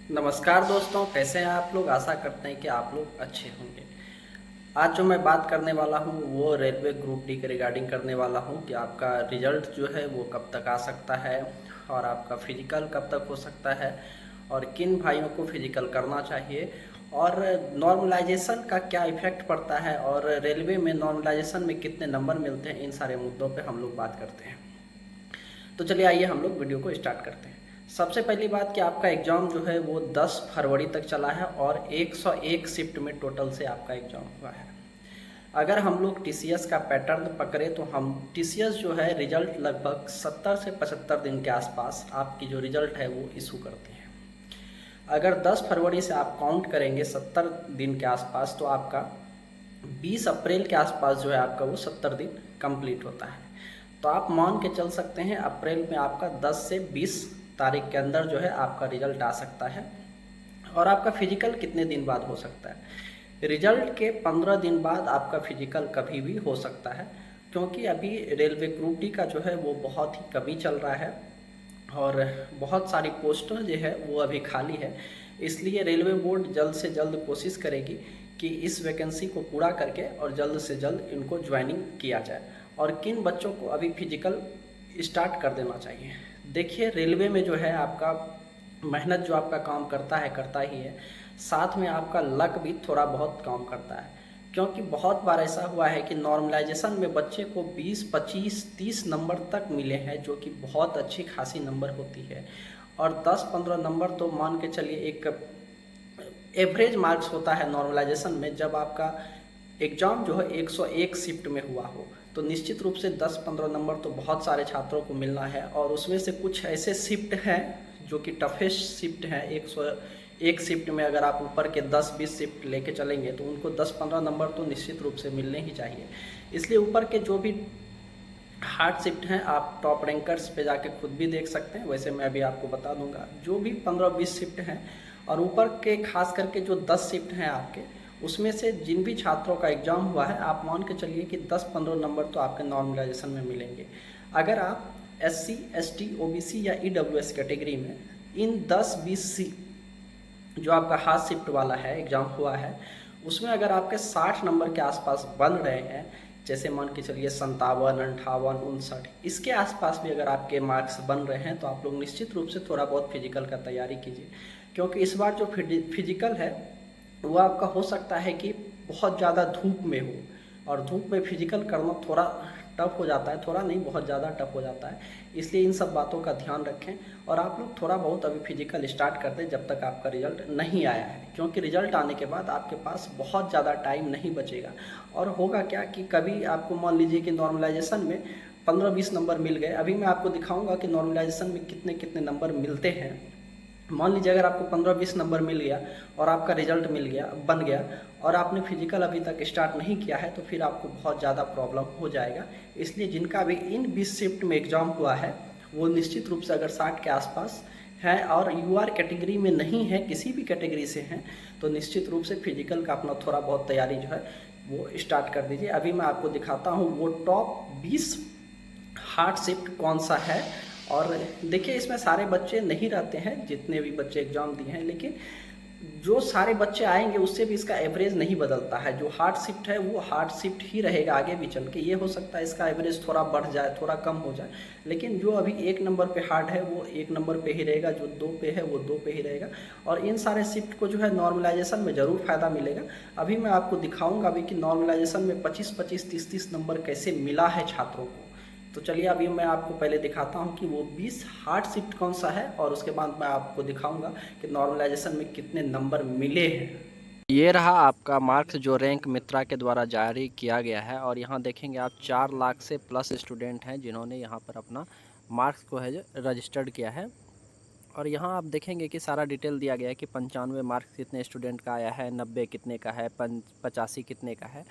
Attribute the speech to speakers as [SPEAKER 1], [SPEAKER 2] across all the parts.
[SPEAKER 1] नमस्कार दोस्तों, कैसे हैं आप लोग। आशा करते हैं कि आप लोग अच्छे होंगे। आज जो मैं बात करने वाला हूँ वो रेलवे ग्रुप डी के रिगार्डिंग करने वाला हूँ कि आपका रिजल्ट जो है वो कब तक आ सकता है और आपका फिजिकल कब तक हो सकता है और किन भाइयों को फिजिकल करना चाहिए और नॉर्मलाइजेशन का क्या इफेक्ट पड़ता है और रेलवे में नॉर्मलाइजेशन में कितने नंबर मिलते हैं। इन सारे मुद्दों पर हम लोग बात करते हैं। तो चलिए आइए हम लोग वीडियो को स्टार्ट करते हैं। सबसे पहली बात कि आपका एग्ज़ाम जो है वो 10 फरवरी तक चला है और 101 शिफ्ट में टोटल से आपका एग्ज़ाम हुआ है। अगर हम लोग टीसीएस का पैटर्न पकड़े तो हम टीसीएस जो है रिजल्ट लगभग 70 से 75 दिन के आसपास आपकी जो रिजल्ट है वो इशू करते हैं। अगर 10 फरवरी से आप काउंट करेंगे 70 दिन के आसपास तो आपका 20 अप्रैल के आसपास जो है आपका वो 70 दिन कंप्लीट होता है। तो आप मान के चल सकते हैं अप्रैल में आपका 10 से 20 तारीख के अंदर जो है आपका रिजल्ट आ सकता है। और आपका फिजिकल कितने दिन बाद हो सकता है। रिजल्ट के 15 दिन बाद आपका फिजिकल कभी भी हो सकता है, क्योंकि अभी रेलवे ग्रुप डी का जो है वो बहुत ही कमी चल रहा है और बहुत सारी पोस्टें जो है वो अभी खाली है। इसलिए रेलवे बोर्ड जल्द से जल्द कोशिश करेगी कि इस वैकेंसी को पूरा करके और जल्द से जल्द इनको ज्वाइनिंग किया जाए। और किन बच्चों को अभी फिजिकल स्टार्ट कर देना चाहिए। देखिए, रेलवे में जो है आपका मेहनत जो आपका काम करता है करता ही है, साथ में आपका लक भी थोड़ा बहुत काम करता है। क्योंकि बहुत बार ऐसा हुआ है कि नॉर्मलाइजेशन में बच्चे को 20, 25, 30 नंबर तक मिले हैं, जो कि बहुत अच्छी खासी नंबर होती है। और 10-15 नंबर तो मान के चलिए एक एवरेज मार्क्स होता है नॉर्मलाइजेशन में। जब आपका एग्ज़ाम जो है 101 शिफ्ट में हुआ हो तो निश्चित रूप से 10-15 नंबर तो बहुत सारे छात्रों को मिलना है। और उसमें से कुछ ऐसे शिफ्ट हैं जो कि टफेस्ट शिफ्ट हैं। 101 शिफ्ट में अगर आप ऊपर के 10-20 शिफ्ट लेके चलेंगे तो उनको 10-15 नंबर तो निश्चित रूप से मिलने ही चाहिए। इसलिए ऊपर के जो भी हार्ड शिफ्ट हैं आप टॉप रैंकर्स पे जाके खुद भी देख सकते हैं। वैसे मैं अभी आपको बता दूंगा जो भी 15-20 शिफ्ट हैं और ऊपर के खास करके जो 10 शिफ्ट हैं आपके, उसमें से जिन भी छात्रों का एग्ज़ाम हुआ है आप मान के चलिए कि 10-15 नंबर तो आपके नॉर्मलाइजेशन में मिलेंगे। अगर आप SC, ST, OBC या EWS कैटेगरी में इन 10-20 जो आपका हाथ शिफ्ट वाला है एग्ज़ाम हुआ है उसमें अगर आपके 60 नंबर के आसपास बन रहे हैं, जैसे मान के चलिए 57, 58, 59, इसके आसपास भी अगर आपके मार्क्स बन रहे हैं तो आप लोग निश्चित रूप से थोड़ा बहुत फिजिकल का तैयारी कीजिए। क्योंकि इस बार जो फिजिकल है वो आपका हो सकता है कि बहुत ज़्यादा धूप में हो, और धूप में फिजिकल करना थोड़ा टफ हो जाता है, थोड़ा नहीं बहुत ज़्यादा टफ हो जाता है। इसलिए इन सब बातों का ध्यान रखें और आप लोग थोड़ा बहुत अभी फिजिकल स्टार्ट कर दें जब तक आपका रिजल्ट नहीं आया है। क्योंकि रिजल्ट आने के बाद आपके पास बहुत ज़्यादा टाइम नहीं बचेगा। और होगा क्या कि कभी आपको मान लीजिए कि नॉर्मलाइजेशन में 15-20 नंबर मिल गए। अभी मैं आपको दिखाऊंगा कि नॉर्मलाइजेशन में कितने कितने नंबर मिलते हैं। मान लीजिए अगर आपको 15-20 नंबर मिल गया और आपका रिजल्ट मिल गया बन गया और आपने फिजिकल अभी तक स्टार्ट नहीं किया है तो फिर आपको बहुत ज़्यादा प्रॉब्लम हो जाएगा। इसलिए जिनका भी इन 20 शिफ्ट में एग्ज़ाम हुआ है वो निश्चित रूप से अगर 60 के आसपास है और UR कैटेगरी में नहीं है, किसी भी कैटेगरी से हैं, तो निश्चित रूप से फिजिकल का अपना थोड़ा बहुत तैयारी जो है वो स्टार्ट कर दीजिए। अभी मैं आपको दिखाता हूँ वो टॉप 20 हार्ड शिफ्ट कौन सा है। और देखिए, इसमें सारे बच्चे नहीं रहते हैं जितने भी बच्चे एग्ज़ाम दिए हैं, लेकिन जो सारे बच्चे आएंगे उससे भी इसका एवरेज नहीं बदलता है। जो हार्ड शिफ्ट है वो हार्ड शिफ्ट ही रहेगा आगे भी चल के। ये हो सकता है इसका एवरेज थोड़ा बढ़ जाए, थोड़ा कम हो जाए, लेकिन जो अभी 1 नंबर पे हार्ड है वो 1 नंबर पे ही रहेगा, जो 2 पे है वो 2 पे ही रहेगा। और इन सारे शिफ्ट को जो है नॉर्मलाइजेशन में ज़रूर फ़ायदा मिलेगा। अभी मैं आपको दिखाऊंगा अभी कि नॉर्मलाइजेशन में 25-25, 30-30 नंबर कैसे मिला है छात्रों को। तो चलिए अभी मैं आपको पहले दिखाता हूँ कि वो 20 हार्ड शिफ्ट कौन सा है और उसके बाद मैं आपको दिखाऊंगा कि नॉर्मलाइजेशन में कितने नंबर मिले हैं। ये रहा आपका मार्क्स जो रैंक मित्रा के द्वारा जारी किया गया है और यहाँ देखेंगे आप 4 लाख से प्लस स्टूडेंट हैं जिन्होंने यहाँ पर अपना मार्क्स को है रजिस्टर्ड किया है। और यहाँ आप देखेंगे कि सारा डिटेल दिया गया है कि 95 मार्क्स कितने स्टूडेंट का आया है, 90 कितने का है, 85 कितने का है।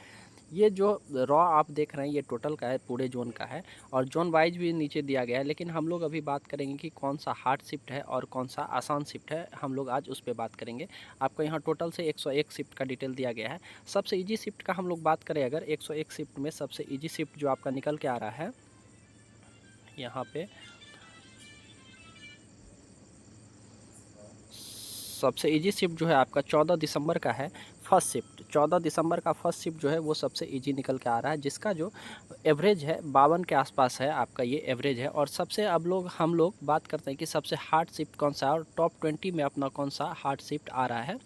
[SPEAKER 1] ये जो रॉ आप देख रहे हैं ये टोटल का है, पूरे जोन का है और जोन वाइज भी नीचे दिया गया है। लेकिन हम लोग अभी बात करेंगे कि कौन सा हार्ड शिफ्ट है और कौन सा आसान शिफ्ट है, हम लोग आज उस पर बात करेंगे। आपको यहाँ टोटल से 101 शिफ्ट का डिटेल दिया गया है। सबसे ईजी शिफ्ट का हम लोग बात करें अगर 101 शिफ्ट में सबसे ईजी शिफ्ट जो आपका निकल के आ रहा है यहाँ पे सबसे इजी शिफ्ट जो है आपका 14 दिसंबर का है फर्स्ट शिफ्ट। 14 दिसंबर का फर्स्ट शिफ्ट जो है वो सबसे इजी निकल के आ रहा है, जिसका जो एवरेज है 52 के आसपास है आपका, ये एवरेज है। और सबसे अब हम लोग बात करते हैं कि सबसे हार्ड शिफ्ट कौन सा है और टॉप 20 में अपना कौन सा हार्ड शिफ्ट आ रहा है।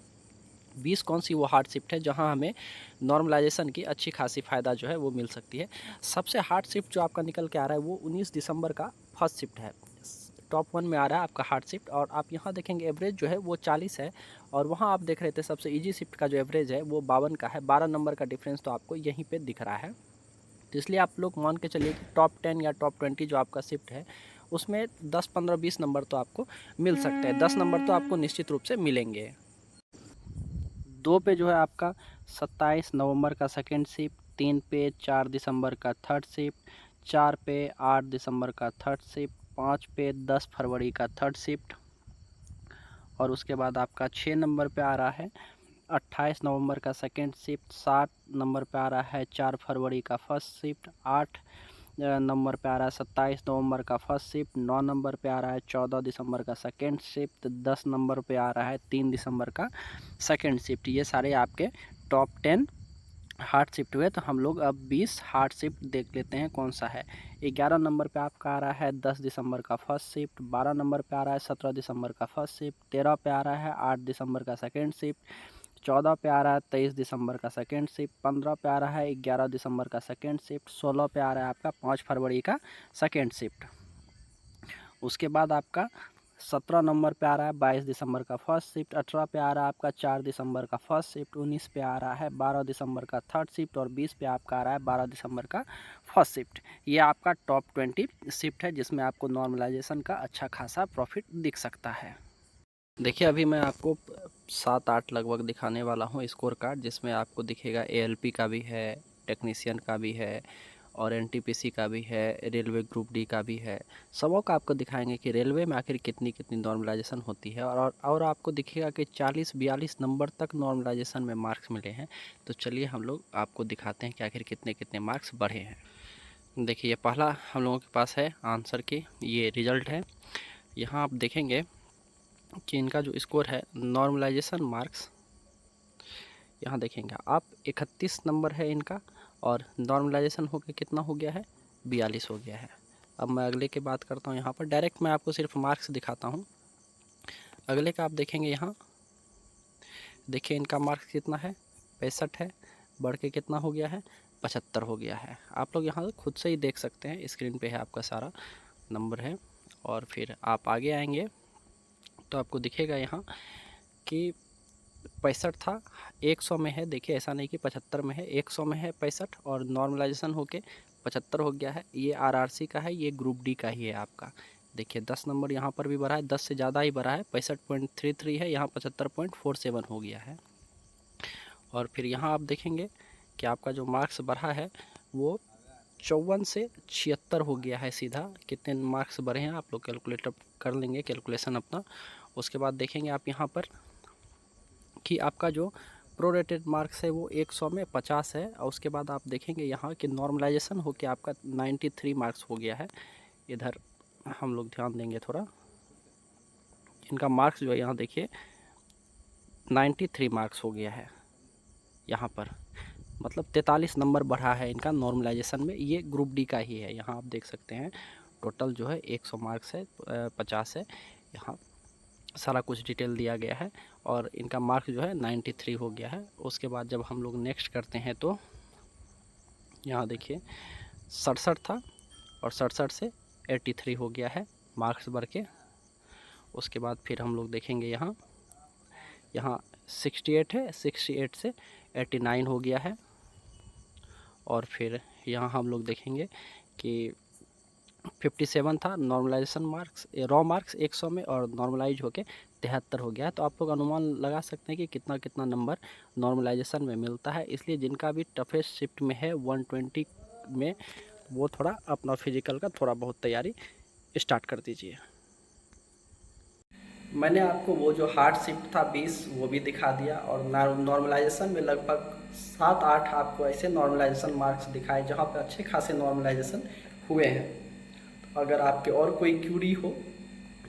[SPEAKER 1] 20 कौन सी वो हार्ड शिफ्ट है जहां हमें नॉर्मलाइजेशन की अच्छी खासी फ़ायदा जो है वो मिल सकती है। सबसे हार्ड शिफ्ट जो आपका निकल के आ रहा है वो 19 दिसंबर का फर्स्ट शिफ्ट है। टॉप 1 में आ रहा है आपका हार्ड शिफ्ट, और आप यहाँ देखेंगे एवरेज जो है वो 40 है, और वहाँ आप देख रहे थे सबसे इजी शिफ्ट का जो एवरेज है वो 52 का है। 12 नंबर का डिफरेंस तो आपको यहीं पे दिख रहा है। तो इसलिए आप लोग मान के चलिए कि टॉप 10 या टॉप 20 जो आपका शिफ्ट है उसमें 10, 15, 20 नंबर तो आपको मिल सकते हैं। 10 नंबर तो आपको निश्चित रूप से मिलेंगे। 2 पे जो है आपका 27 नवंबर का सेकेंड शिफ्ट, 3 पे 4 दिसंबर का थर्ड शिफ्ट, 4 पे 8 दिसंबर का थर्ड शिफ्ट, 5 पे 10 फरवरी का थर्ड शिफ्ट, और उसके बाद आपका 6 नंबर पे आ रहा है 28 नवंबर का सेकेंड शिफ्ट, 7 नंबर पे आ रहा है 4 फरवरी का फर्स्ट शिफ्ट, 8 नंबर पे आ रहा है 27 नवंबर का फर्स्ट शिफ्ट, 9 नंबर पे आ रहा है 14 दिसंबर का सेकेंड शिफ्ट, 10 नंबर पे आ रहा है 3 दिसंबर का सेकेंड शिफ्ट। ये सारे आपके टॉप 10 हार्ड शिफ्ट हुए। तो हम लोग अब 20 हार्ड शिफ्ट देख लेते हैं कौन सा है। 11 नंबर पे आपका आ रहा है 10 दिसंबर का फर्स्ट शिफ्ट, 12 नंबर पे आ रहा है 17 दिसंबर का फर्स्ट शिफ्ट, 13 पे आ रहा है 8 दिसंबर का सेकेंड शिफ्ट, 14 पे आ रहा है 23 दिसंबर का सेकेंड शिफ्ट, 15 पे आ रहा है 11 दिसंबर का सेकेंड शिफ्ट, 16 पे आ रहा है आपका 5 फरवरी का सेकेंड शिफ्ट। उसके बाद आपका 17 नंबर पे आ रहा है 22 दिसंबर का फर्स्ट शिफ्ट, 18 पे आ रहा है आपका 4 दिसंबर का फर्स्ट शिफ्ट, 19 पे आ रहा है 12 दिसंबर का थर्ड शिफ्ट, और 20 पे आपका आ रहा है 12 दिसंबर का फर्स्ट शिफ्ट। ये आपका टॉप 20 शिफ्ट है जिसमें आपको नॉर्मलाइजेशन का अच्छा खासा प्रॉफिट दिख सकता है। देखिए अभी मैं आपको 7-8 लगभग दिखाने वाला हूँ स्कोर कार्ड, जिसमें आपको दिखेगा एएलपी का भी है, टेक्नीशियन का भी है, और एनटीपीसी का भी है, रेलवे ग्रुप डी का भी है। सबों का आपको दिखाएंगे कि रेलवे में आखिर कितनी कितनी नॉर्मलाइजेशन होती है, और आपको दिखेगा कि 40-42 नंबर तक नॉर्मलाइजेशन में मार्क्स मिले हैं। तो चलिए हम लोग आपको दिखाते हैं कि आखिर कितने कितने मार्क्स बढ़े हैं। देखिए पहला हम लोगों के पास है आंसर की ये रिजल्ट है। यहाँ आप देखेंगे कि इनका जो स्कोर है नॉर्मलाइजेशन मार्क्स, यहाँ देखेंगे आप 31 नंबर है इनका, और नॉर्मलाइजेशन होकर कितना हो गया है 42 हो गया है। अब मैं अगले की बात करता हूँ। यहाँ पर डायरेक्ट मैं आपको सिर्फ मार्क्स दिखाता हूँ। अगले का आप देखेंगे, यहाँ देखिए इनका मार्क्स कितना है 65 है, बढ़ के कितना हो गया है 75 हो गया है। आप लोग यहाँ खुद से ही देख सकते हैं, स्क्रीन पे है आपका सारा नंबर है। और फिर आप आगे आएंगे तो आपको दिखेगा यहाँ कि 65 था, 100 में है। देखिए ऐसा नहीं कि 75 में है, 100 में है 65, और नॉर्मलाइजेशन होके 75 हो गया है। ये आरआरसी का है, ये ग्रुप डी का ही है आपका। देखिए 10 नंबर यहाँ पर भी बढ़ा है, 10 से ज़्यादा ही बढ़ा है, 65.33 है, यहाँ 75.47 हो गया है। और फिर यहाँ आप देखेंगे कि आपका जो मार्क्स बढ़ा है वो 54 से 76 हो गया है। सीधा कितने मार्क्स बढ़े हैं आप लोग कैलकुलेटर कर लेंगे कैलकुलेशन अपना। उसके बाद देखेंगे आप यहाँ पर कि आपका जो प्रोरेटेड मार्क्स है वो 100 में 50 है, और उसके बाद आप देखेंगे यहाँ कि नॉर्मलाइजेशन होके आपका 93 मार्क्स हो गया है। इधर हम लोग ध्यान देंगे थोड़ा, इनका मार्क्स जो है यहाँ देखिए 93 मार्क्स हो गया है यहाँ पर, मतलब 43 नंबर बढ़ा है इनका नॉर्मलाइजेशन में। ये ग्रुप डी का ही है, यहाँ आप देख सकते हैं टोटल जो है 100 मार्क्स है, 50 है, यहाँ सारा कुछ डिटेल दिया गया है, और इनका मार्क्स जो है 93 हो गया है। उसके बाद जब हम लोग नेक्स्ट करते हैं तो यहाँ देखिए 67 था, और 67 से 83 हो गया है मार्क्स बढ़ के। उसके बाद फिर हम लोग देखेंगे यहाँ 68 है, 68 से 89 हो गया है। और फिर यहाँ हम लोग देखेंगे कि 57 था नॉर्मलाइजेशन मार्क्स, रॉ मार्क्स 100 में, और नॉर्मलाइज होके 73 हो गया है। तो आप लोग अनुमान लगा सकते हैं कि कितना कितना नंबर नॉर्मलाइजेशन में मिलता है। इसलिए जिनका भी टफेस्ट शिफ्ट में है 120 में, वो थोड़ा अपना फिजिकल का थोड़ा बहुत तैयारी स्टार्ट कर दीजिए। मैंने आपको वो जो हार्ड शिफ्ट था 20 वो भी दिखा दिया, और नॉर्मलाइजेशन में लगभग 7-8 आपको ऐसे नॉर्मलाइजेशन मार्क्स दिखाए जहाँ पे अच्छे खासे नॉर्मलाइजेशन हुए हैं। अगर आपके और कोई क्यूरी हो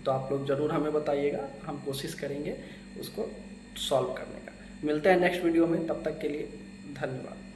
[SPEAKER 1] तो आप लोग ज़रूर हमें बताइएगा, हम कोशिश करेंगे उसको सॉल्व करने का। मिलते हैं नेक्स्ट वीडियो में, तब तक के लिए धन्यवाद।